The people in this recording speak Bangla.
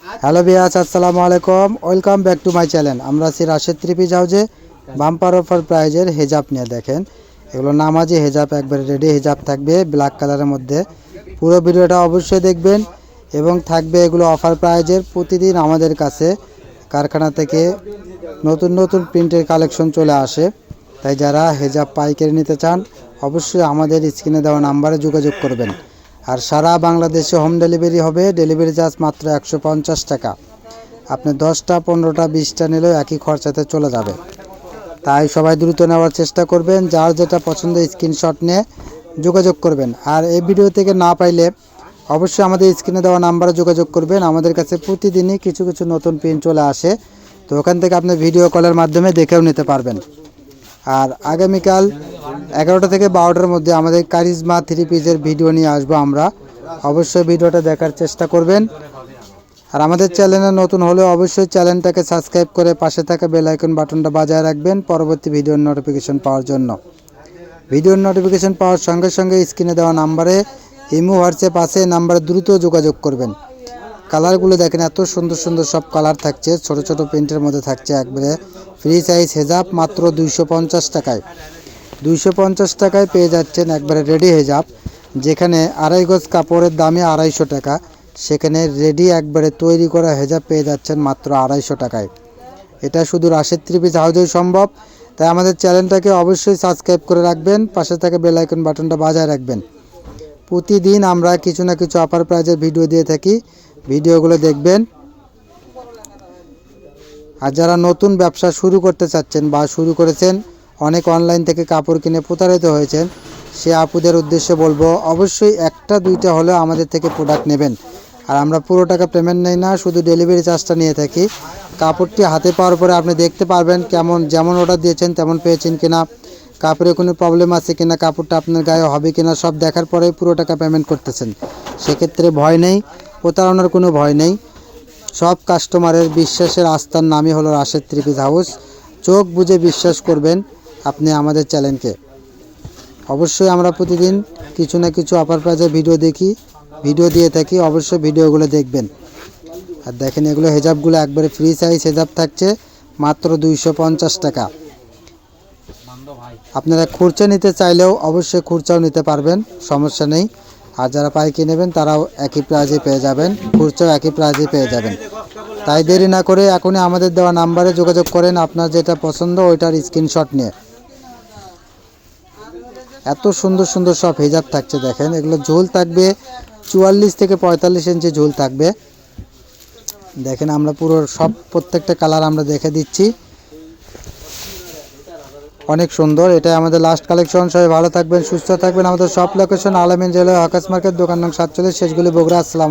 হ্যালো ভিউয়ার্স, আসসালামু আলাইকুম। Welcome back to my channel. আমরা আছি রাশেদ থ্রি পিস হাউসে বাম্পার অফার প্রাইজের হেজাব নিয়ে। দেখেন এগুলো নামাজি হেজাব, একবারে রেডি হেজাব থাকবে ব্ল্যাক কালারের মধ্যে। পুরো ভিডিওটা অবশ্যই দেখবেন এবং থাকবে এগুলো অফার প্রাইজের। প্রতিদিন আমাদের কাছে কারখানা থেকে নতুন নতুন প্রিন্টের কালেকশন চলে আসে, তাই যারা হেজাব পাইকারি নিতে চান অবশ্যই আমাদের স্ক্রিনে দেওয়া নাম্বারে যোগাযোগ করবেন। আর সারা বাংলাদেশে হোম ডেলিভারি হবে। ডেলিভারি চার্জ মাত্র 150 টাকা। আপনি 10টা 15টা 20টা নিলেও একই খরচাতে চলে যাবে। তাই সবাই দ্রুত নেওয়ার চেষ্টা করবেন। যার যেটা পছন্দ স্ক্রিনশট নিয়ে যোগাযোগ করবেন। আর এই ভিডিও থেকে না পাইলে অবশ্যই আমাদের স্ক্রিনে দেওয়া নাম্বারে যোগাযোগ করবেন। আমাদের কাছে প্রতিদিনই কিছু কিছু নতুন প্রিন্ট চলে আসে, তো ওখান থেকে আপনি ভিডিও কলের মাধ্যমে দেখেও নিতে পারবেন। আর আগামীকাল 11টা থেকে 12টার মধ্যে আমাদের কারিজমা থ্রি পিসের ভিডিও নিয়ে আসবো আমরা। অবশ্যই ভিডিওটা দেখার চেষ্টা করবেন। আর আমাদের চ্যানেলে নতুন হলে অবশ্যই চ্যানেলটাকে সাবস্ক্রাইব করে পাশে থাকা বেল আইকন বাটনটা বাজায় রাখবেন পরবর্তী ভিডিওর নোটিফিকেশন পাওয়ার জন্য। ভিডিওর নোটিফিকেশন পাওয়ার সঙ্গে সঙ্গে স্ক্রিনে দেওয়া নাম্বারে ইমো হোয়াটসঅ্যাপ আছে, নাম্বারে দ্রুত যোগাযোগ করবেন। কালারগুলো দেখেন, এত সুন্দর সুন্দর সব কালার থাকছে, ছোট ছোট প্রিন্টের মধ্যে থাকছে। একবারে ফ্রি সাইজ হেজাব মাত্র 250 টাকায়। 250 টাকায় পেয়ে যাচ্ছেন একবারে রেডি হেজাব। যেখানে আড়াই গজ কাপড়ের দামে 250 টাকা, সেখানে রেডি একবারে তৈরি করা হেজাব পেয়ে যাচ্ছেন মাত্র 250 টাকায়। এটা শুধু রাশেদ থ্রি পিস হাউসেই সম্ভব। তাই আমাদের চ্যানেলটাকে অবশ্যই সাবস্ক্রাইব করে রাখবেন, পাশে থাকা বেল আইকন বাটনটা বাজায় রাখবেন। প্রতিদিন আমরা কিছু না কিছু অফার প্রাইজের ভিডিও দিয়ে থাকি, ভিডিওগুলো দেখবেন। আর যারা নতুন ব্যবসা শুরু করতে চাচ্ছেন বা শুরু করেছেন, অনেক অনলাইন থেকে কাপড় কিনে প্রতারিত হয়েছেন, সে আপুদের উদ্দেশ্যে বলবো অবশ্যই একটা দুইটা হলেও আমাদের থেকে প্রোডাক্ট নেবেন। আর আমরা পুরো টাকা পেমেন্ট নেই না, শুধু ডেলিভারি চার্জটা নিয়ে থাকি। কাপড়টি হাতে পাওয়ার পরে আপনি দেখতে পারবেন কেমন, যেমন অর্ডার দিয়েছেন তেমন পেয়েছেন কিনা, কাপড়ে কোনো প্রবলেম আছে কিনা, কাপড়টা আপনার গায়ে হবে কিনা, সব দেখার পরে পুরো টাকা পেমেন্ট করতেছেন। সেক্ষেত্রে ভয় নেই, প্রতারণার কোনো ভয় নেই। সব কাস্টমারের বিশ্বাসের আস্থার নামই হলো রাশেদ থ্রি পিস হাউস। চোখ বুঝে বিশ্বাস করবেন আপনি আমাদের চ্যানেলকে। অবশ্যই আমরা প্রতিদিন কিছু না কিছু অফার প্রাইজে ভিডিও দিয়ে থাকি, অবশ্যই ভিডিওগুলো দেখবেন। আর দেখেন এগুলো হেজাবগুলো একবারে ফ্রি সাইজ হেজাব থাকছে মাত্র 250 টাকা। আপনারা খুরচা নিতে চাইলেও অবশ্যই খুরচাও নিতে পারবেন, সমস্যা নেই। আর যারা পাইকারি নেবেন তারাও একই প্রাইজে পেয়ে যাবেন, খুরচাও একই প্রাইজে পেয়ে যাবেন। তাই দেরি না করে এখনই আমাদের দেওয়া নাম্বারে যোগাযোগ করেন আপনার যেটা পছন্দ ওইটার স্ক্রিনশট নিয়ে। এত সুন্দর সুন্দর সব হেজাব থাকছে। দেখেন এগুলো ঝোল থাকবে 44 থেকে 45 ইঞ্চি ঝোল থাকবে। দেখেন আমরা পুরো সব প্রত্যেকটা কালার আমরা দেখে দিচ্ছি, অনেক সুন্দর। এটাই আমাদের লাস্ট কালেকশন। সবাই ভালো থাকবেন, সুস্থ থাকবেন। আমাদের সব লোকেশন আলামিন জেলা হকাস মার্কেট, দোকান নং 47, শেষগুলি বগুড়া। আসসালাম।